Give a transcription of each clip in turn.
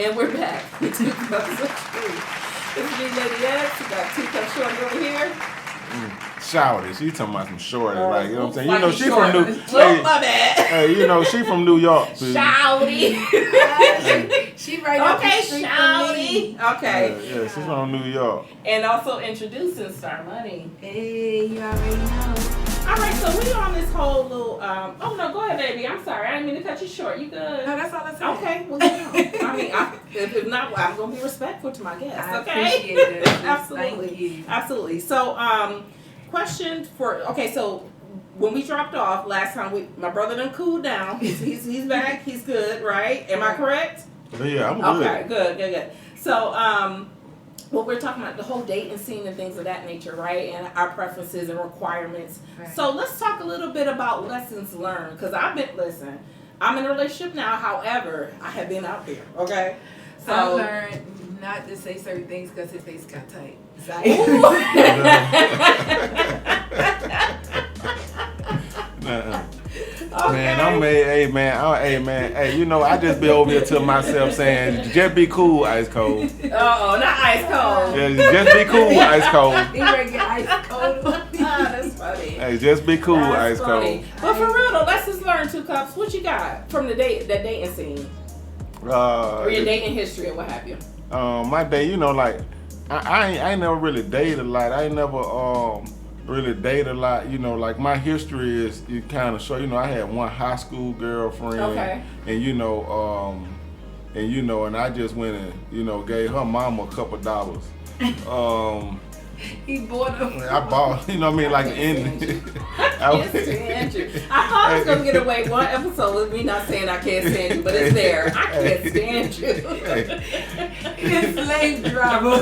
And we're back. 2 cups of tea. It's me, Lady X. We got 2 cups Shorty over here. Shawty, she talking about some Shorty, like, you know what I'm saying? Like You know, she from New York. My bad. Hey, you know, she from New York. Shawty. She right up the street from me. Okay. Yeah, she's from New York. And also introducing Star Money. Hey, you already know. All right, so we on this whole little. Oh no, go ahead, baby. I'm sorry, I didn't mean to cut you short. You good? No, that's all I said. Okay, well, yeah. I mean, if not, I'm gonna be respectful to my guests. I Okay, appreciate it. absolutely, Thank you. absolutely. So, question for so when we dropped off last time, my brother done cooled down. He's back. He's good, right? Am I correct? Yeah, I'm good. Okay, good. So, well, we're talking about the whole dating scene and things of that nature, right? And our preferences and requirements. Right. So let's talk a little bit about lessons learned. Because I'm in a relationship now. However, I have been out there, okay? So I learned not to say certain things because his face got tight. Man, hey, you know, I just be over here to myself saying, just be cool, ice cold. not ice cold. Yeah, just be cool, ice cold. He ready to get ice cold. That's funny. Hey, just be cool, That's ice funny. cold. But for real though, lessons learned, 2 cups. What you got from the dating scene? Or your dating history or what have you? My day, you know, like I ain't never really dated a lot. I ain't never really dated a lot. You know, like my history is you kind of show. You know, I had one high school girlfriend, and I just went and gave her mama a couple dollars. He bought them. I bought, you know what I mean, like I can't stand you. I thought I was gonna get away one episode with me not saying I can't stand you, but it's there. I can't stand you. He's a slave driver.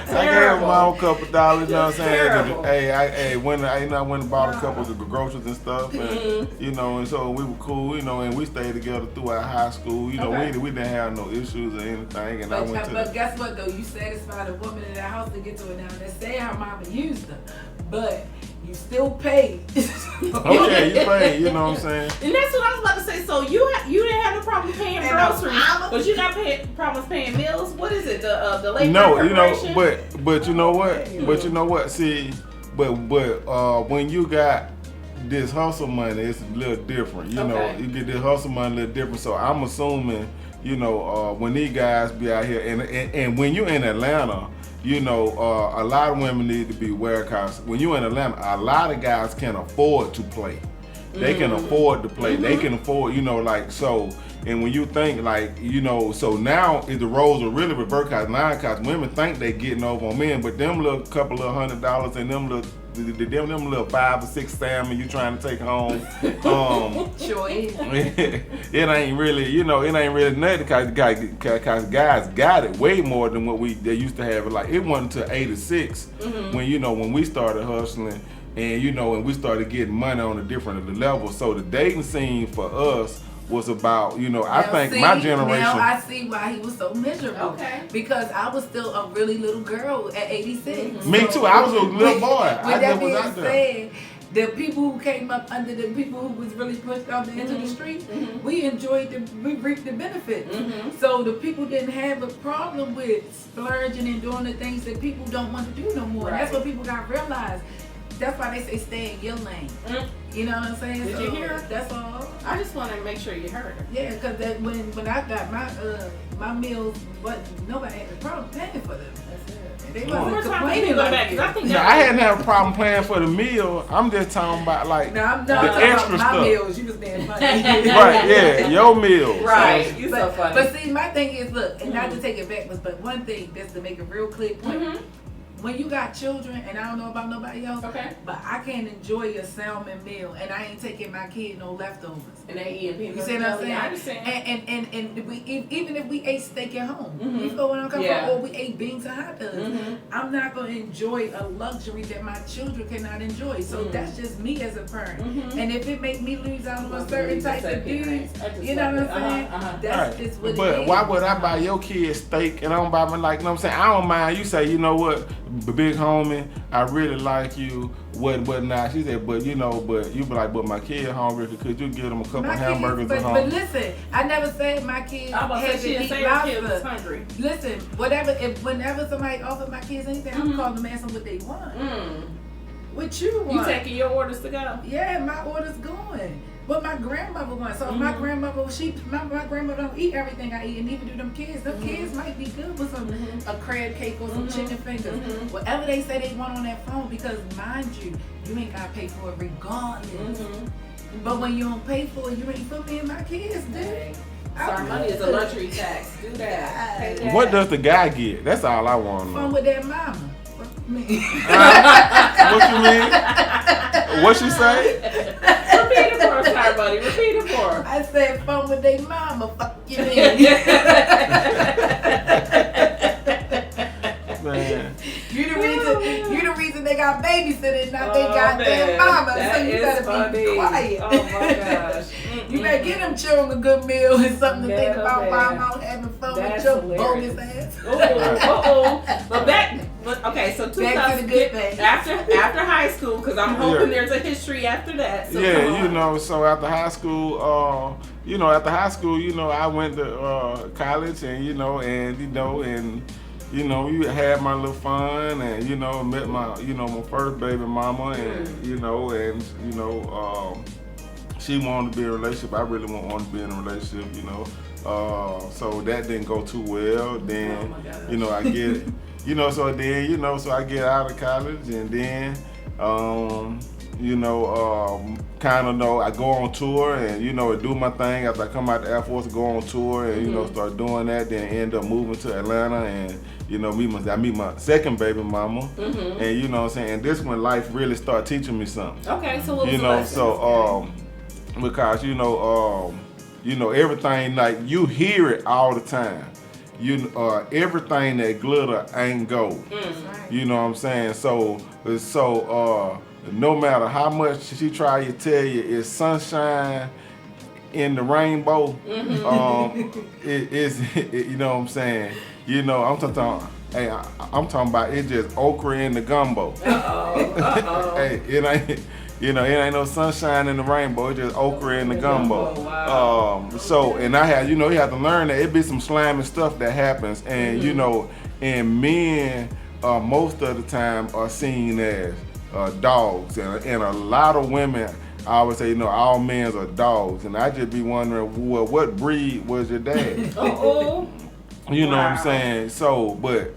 I gave her mom a couple dollars, you know what I'm saying? Terrible. I went and bought a couple of groceries and stuff, and and so we were cool, and we stayed together throughout high school. You know, we didn't have no issues or anything, and But guess what though? You satisfied a woman in that house to get to it now. They say her mama used them, but you still paid. Okay, you paid. You know what I'm saying? And that's what I was about to say. So you didn't have no problem paying groceries, but you got problems paying meals. What is it? The late No, preparation? but you know what? But you know what? See, but when you got this hustle money, it's a little different. You know, you get this hustle money a little different. So I'm assuming, when these guys be out here, and when you're in Atlanta, a lot of women need to be aware because when you're in Atlanta, a lot of guys can afford to play. They can afford to play. They can afford, so. And when you think so now the roles are really reversed because women think they getting over on men, but them little couple of $100 and them little 5 or 6 salmon you trying to take home, Sure is. it ain't really, nothing because guys got it way more than what they used to have. Like it wasn't until '86 when we started hustling and and we started getting money on a different level. So the dating scene for us was about, I think my generation. Now I see why he was so miserable. Okay. Because I was still a really little girl at 86. Me too. I was a little boy. With that being said, the people who came up under the people who was really pushed out into the street, we reaped the benefits. So the people didn't have a problem with splurging and doing the things that people don't want to do no more. Right. That's what people got to realize. That's why they say stay in your lane. You know what I'm saying? Did you hear her? That's all. I just want to make sure you heard her. Yeah, because when I got my meals, nobody had a problem paying for them. That's it. They One more wasn't time, complaining go like back, 'cause I that. think I hadn't had a problem paying for the meal. I'm just talking about like Now I'm the not talking extra about my stuff. meals. You was being funny. Right, yeah, your meal. Right, you so But, funny. but see, my thing is, look, and not to take it backwards, but one thing, just to make a real clear point. When you got children, and I don't know about nobody else, but I can't enjoy a salmon meal, and I ain't taking my kid no leftovers. And they eat You see what I'm saying? I understand. And even if we ate steak at home, you feel what I'm coming from, or we ate beans and hot dogs, I'm not going to enjoy a luxury that my children cannot enjoy. So that's just me as a parent. And if it make me lose out on a certain type of dude, you know what I'm saying? That's just what it is. But why would I buy your kid steak and I don't buy me, like, you know what I'm saying? I don't mind. You say, you know what? big homie, I really like you. What not? She said, but you be like, but my kid hungry. Could you give them a couple hamburgers at home? But listen, I never said my kids had to eat lobster. Hungry. Listen, whenever somebody offers my kids anything, I'm calling them, asking what they want. What you want? You taking your orders to go? Yeah, my order's going. What my grandmother wants. So if my grandmother, my grandmother don't eat everything I eat, and neither do them kids. Them kids might be good with some a crab cake or some chicken fingers. Whatever they say they want on that phone, because mind you, you ain't gotta pay for it regardless. But when you don't pay for it, you ain't for me and my kids, dude. Our money is a luxury tax. Do that. Pay that. What does the guy get? That's all I want to know. Fun with that mama. What you mean? What you mean? What she say? Repeat it for us, Star Buddy. Repeat it for her. I said fun with their mama. Fuck you mean? Man. You the reason they got babysitting, not they goddamn mama. That so you better funny. be quiet. Oh my gosh. You better give them children a good meal and something to think about while I'm out having fun with your bogus ass. But okay, so Back to the good thing. after high school, because I'm hoping there's a history after that. So so after high school, I went to college, and you had my little fun, and met my first baby mama, and she wanted to be in a relationship. I really wanted to be in a relationship, so that didn't go too well. Then I get so I get out of college, and then I go on tour, and do my thing. After I come out the Air Force, go on tour, and start doing that. Then end up moving to Atlanta, and I meet my second baby mama, and you know what I'm saying. And this when life really started teaching me something. Okay, so what was the lesson? Because everything, like, you hear it all the time. Everything that glitter ain't gold. You know what I'm saying? So no matter how much she try to tell you it's sunshine in the rainbow, you know what I'm saying? I'm talking about it just okra in the gumbo. Hey, it ain't no sunshine in the rainbow. It's just okra in the gumbo. Wow. And I had, you have to learn that it be some slimy stuff that happens, and and men most of the time are seen as dogs, and a lot of women, I always say, all men are dogs, and I just be wondering, well, what breed was your dad? You know what I'm saying? So, but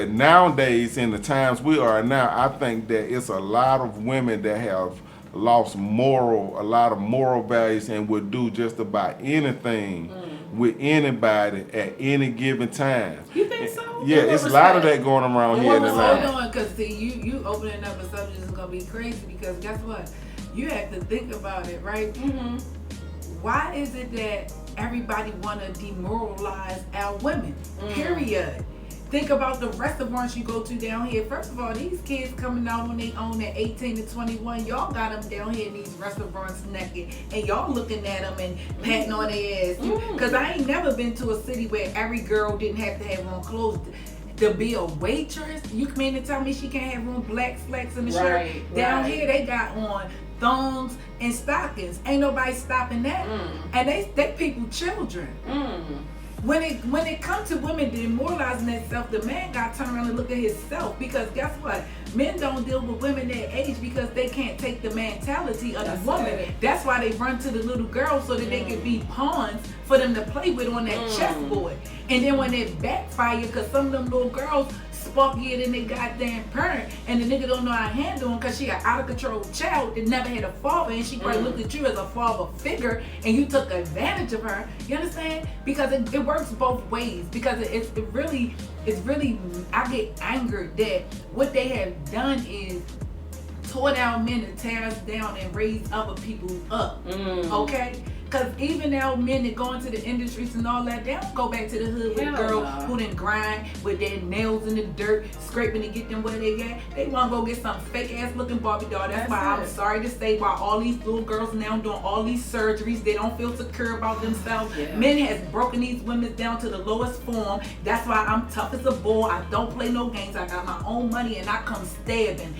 nowadays, in the times we are now, I think that it's a lot of women that have lost a lot of moral values, and would do just about anything with anybody at any given time. You think so? Yeah, it's a lot of that going around here in Atlanta. Hold on, because see, you opening up a subject is gonna be crazy, because guess what? You have to think about it, right? Why is it that everybody want to demoralize our women? Period. Think about the restaurants you go to down here. First of all, these kids coming out on their own at 18 to 21. Y'all got them down here in these restaurants naked, and y'all looking at them and patting on their ass. Because I ain't never been to a city where every girl didn't have to have on clothes to be a waitress. You come in and tell me she can't have on black slacks in the shirt. Down here, they got on thongs and stockings. Ain't nobody stopping that. And they people children. When it comes to women demoralizing themselves, the man got to turn around and look at himself, because guess what? Men don't deal with women their age because they can't take the mentality of the woman. That's why they run to the little girls, so that they can be pawns for them to play with on that chessboard. And then when it backfire, because some of them little girls sparkier than they goddamn parent, and the nigga don't know how to handle them because she an out of control child that never had a father, and she probably looked at you as a father figure, and you took advantage of her. You understand? Because it works both ways. Because it's really I get angered that what they have done is tore down men and tear us down and raise other people up. Okay? Because even now, men that go into the industries and all that, they don't go back to the hood with a girl who done grind with their nails in the dirt, scraping to get them where they at. They want to go get some fake ass looking Barbie doll. That's why I'm sorry to say, why all these little girls now doing all these surgeries, they don't feel secure about themselves. Yeah. Men has broken these women down to the lowest form. That's why I'm tough as a bull. I don't play no games. I got my own money and I come stabbing.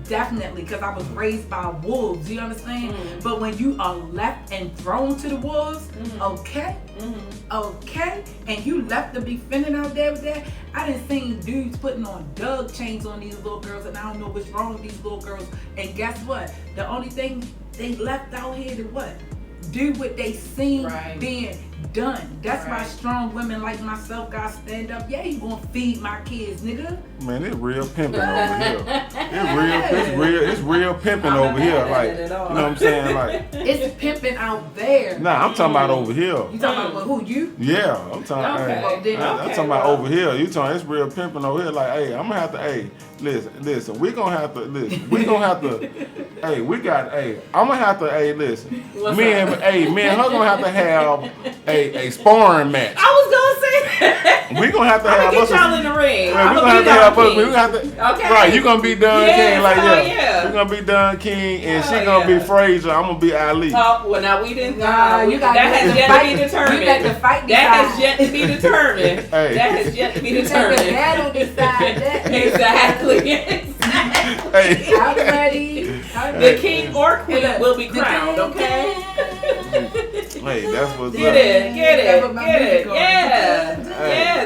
Definitely, because I was raised by wolves, you understand? Mm-hmm. But when you are left and thrown to the wolves, okay, and you left to be fending out there with that, I done seen dudes putting on dug chains on these little girls, and I don't know what's wrong with these little girls. And guess what? The only thing they left out here to what? Do what they seen being done. That's why strong women like myself gotta stand up. Yeah, you gonna feed my kids, nigga. Man, it's real pimping over here. It's real pimping over here. Like, you know what I'm saying? Like, it's pimping out there. Nah, I'm talking about over here. You talking about who, you? Yeah, I'm talking. I'm talking about over here. You talking? It's real pimping over here. Like, hey, I'm gonna have to. Hey, listen. We gonna have to. Listen. We gonna have to. Hey, we got. Hey, I'm gonna have to. Hey, listen. Me and her gonna have to have a sparring match. I was gonna say that. We gonna have to have us. Y'all in the ring. Right, we gonna have to have us. We gonna have to. Okay. Right, you gonna be Dunn King, like yeah. We gonna be Dunn King, and she gonna be Frazier. I'm gonna be Ali. Oh, well, now we didn't. That has yet to be determined. That has yet to be determined. That has yet to be determined. That'll decide that. Exactly. Hey. I'm ready. The king or queen will be crowned. Okay. Hey, that's what's Get it. Yeah,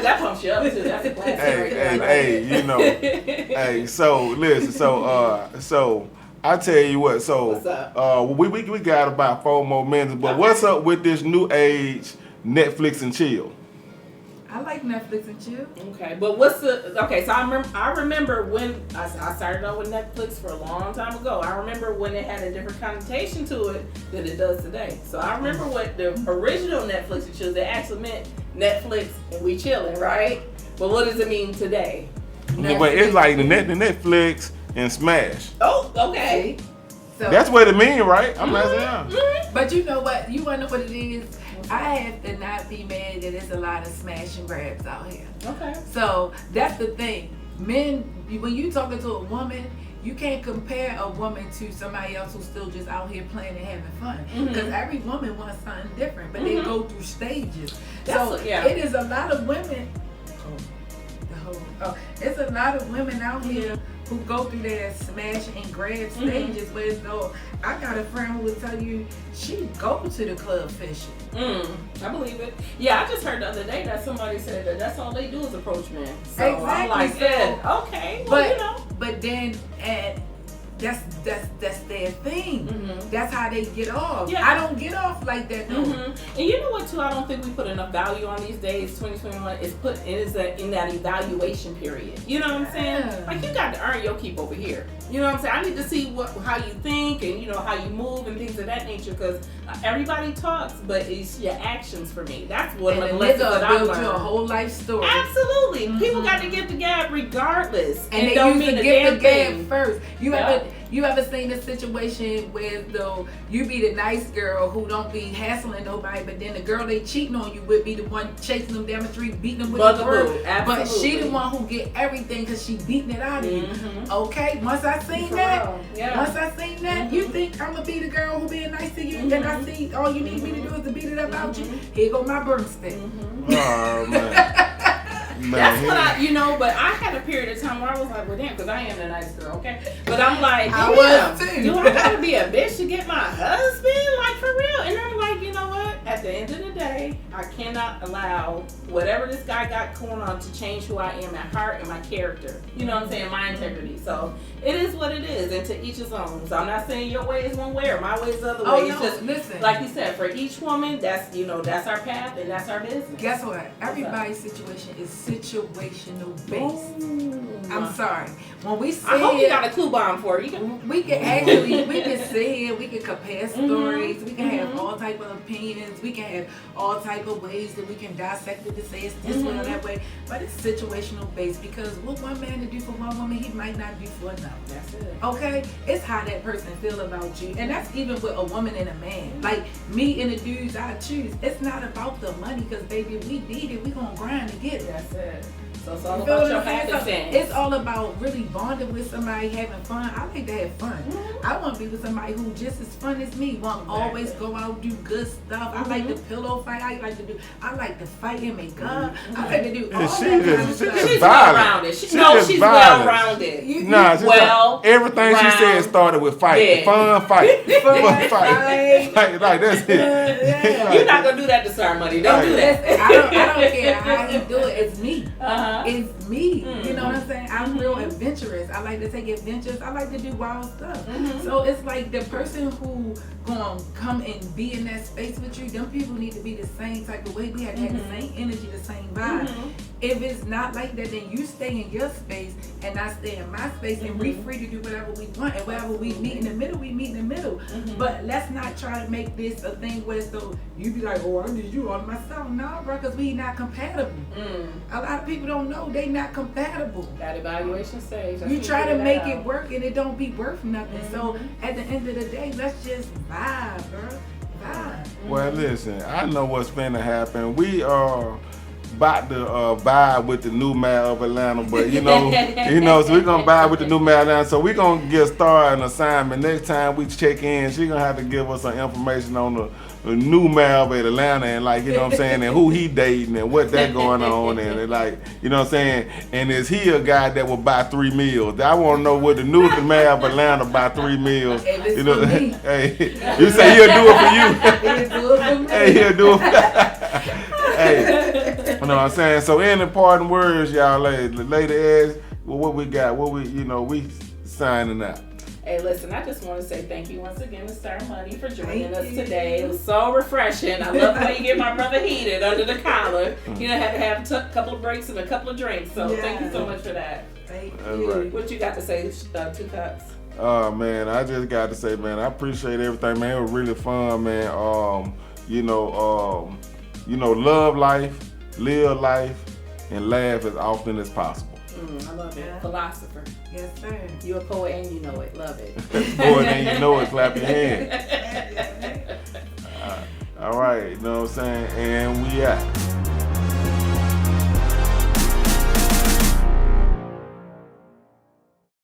that pumps you up too. That's a classic. Hey, you know. Hey, so listen, so I tell you what, what's up? We got about 4 more minutes, but what's up with this new age Netflix and chill? I like Netflix and chill. Okay, but so I remember when I started out with Netflix for a long time ago. I remember when it had a different connotation to it than it does today. So I remember what the original Netflix and chill, they actually meant Netflix and we chilling, right? But what does it mean today? But it's like the Netflix and Smash. Oh, okay. So, that's what it means, right? I'm not saying. But you know what? You wanna know what it is? I have to not be mad that there's a lot of smash and grabs out here. Okay. So that's the thing. Men, when you talking to a woman, you can't compare a woman to somebody else who's still just out here playing and having fun. Because every woman wants something different, but they go through stages. It is a lot of women. It's a lot of women out here who go through their smash and grab stages. Whereas though I got a friend who will tell you she go to the club fishing. I believe it. Yeah, I just heard the other day that somebody said that that's all they do is approach men. So exactly. I'm like, okay, well, you know. But then that's their thing. That's how they get off. Yeah. I don't get off like that though. And you know what too? I don't think we put enough value on these days. 2021 is in that evaluation period. You know what I'm saying? Like you got to earn your keep over here. You know what I'm saying? I need to see how you think and you know how you move and things of that nature because everybody talks, but it's your actions for me. That's what the lessons that I learned. Your whole life story. Absolutely. People got to give the gab regardless. And they don't mean to give the gab first. You ever seen a situation where though you be the nice girl who don't be hassling nobody, but then the girl they cheating on you would be the one chasing them down the street, beating them with the word. But she the one who get everything because she beating it out of you. Okay, once I seen that, you think I'm gonna be the girl who being nice to you, and I see all you need me to do is to beat it up out you. Here go my broomstick. Oh man. That's what but I had a period of time where I was like, well, damn, because I am a nice girl, okay? But I'm like, I was too. Do I gotta be a bitch to get my husband? Like, for real? And I'm like, you know what? At the end of the day, I cannot allow whatever this guy got going on to change who I am at heart and my character. You know what I'm saying? My integrity. So it is what it is, and to each his own. So I'm not saying your way is one way or my way is the other way. It's just, listen. Like you said, for each woman, that's our path and that's our business. Guess what? Everybody's situation is situational based. I'm sorry. When we sit I hope you here, got a clue bomb for it. we can sit here, we can compare stories, we can have all type of opinions, we can have all type of ways that we can dissect it to say it's this way or that way, but it's situational based because what one man to do for one woman, he might not do for another. That's it. Okay? It's how that person feel about you. And that's even with a woman and a man. Like me and the dudes I choose, it's not about the money because baby, if we need it, we gonna grind to get it. That's it. So it's all about your happiness. It's all about really bonding with somebody, having fun. I like to have fun. I want to be with somebody who just as fun as me. Want to always go out, do good stuff. I like to pillow fight. I like to fight and make up. I like to do all that kind of stuff. She's well-rounded. She's well-rounded. Everything she said started with fight. Fun fight. Fun fight. Like that's it. You're not gonna do that to Ceremony. Don't do that. I don't care how he do it. It's me. It's me. You know what I'm saying? I'm real adventurous. I like to take adventures. I like to do wild stuff. So it's like the person who gonna come and be in that space with you, them people need to be the same type of way. We have to have the same energy, the same vibe. If it's not like that, then you stay in your space and I stay in my space and we free to do whatever we want, and wherever we meet in the middle, we meet in the middle. But let's not try to make this a thing where so you be like, oh, I need you on myself. No, bro, because we not compatible. A lot of people don't know they not compatible. That evaluation stage. You try to make it work and it don't be worth nothing. So at the end of the day, let's just vibe, bro. Vibe. Well, listen, I know what's finna happen. We are about to vibe with the new mayor of Atlanta, but so we're gonna vibe with the new mayor of Atlanta. So we're gonna get started an assignment. Next time we check in, she's gonna have to give us some information on the new mayor of Atlanta and and who he dating and what that going on and and is he a guy that will buy 3 meals? I want to know what the new mayor of Atlanta buy 3 meals. Hey, for me. Hey, you say he'll do it for you. He'll do it for me. Hey, he'll do it. Hey, you know what I'm saying? So any parting words, y'all, lady ass, what we got? We signing out. Hey, listen, I just want to say thank you once again to Ceremony for joining us today. It was so refreshing. I love how you get my brother heated under the collar. You know, had to have a couple of breaks and a couple of drinks. So thank you so much for that. Thank you. Right. What you got to say, 2 Cups? Oh, man, I just got to say, man, I appreciate everything, man. It was really fun, man. Love life, live life, and laugh as often as possible. I love it. Philosopher. Yes, sir. You're a poet and you know it. Love it. Poet and you know it. Clap your hands. All right. You know what I'm saying? And we out.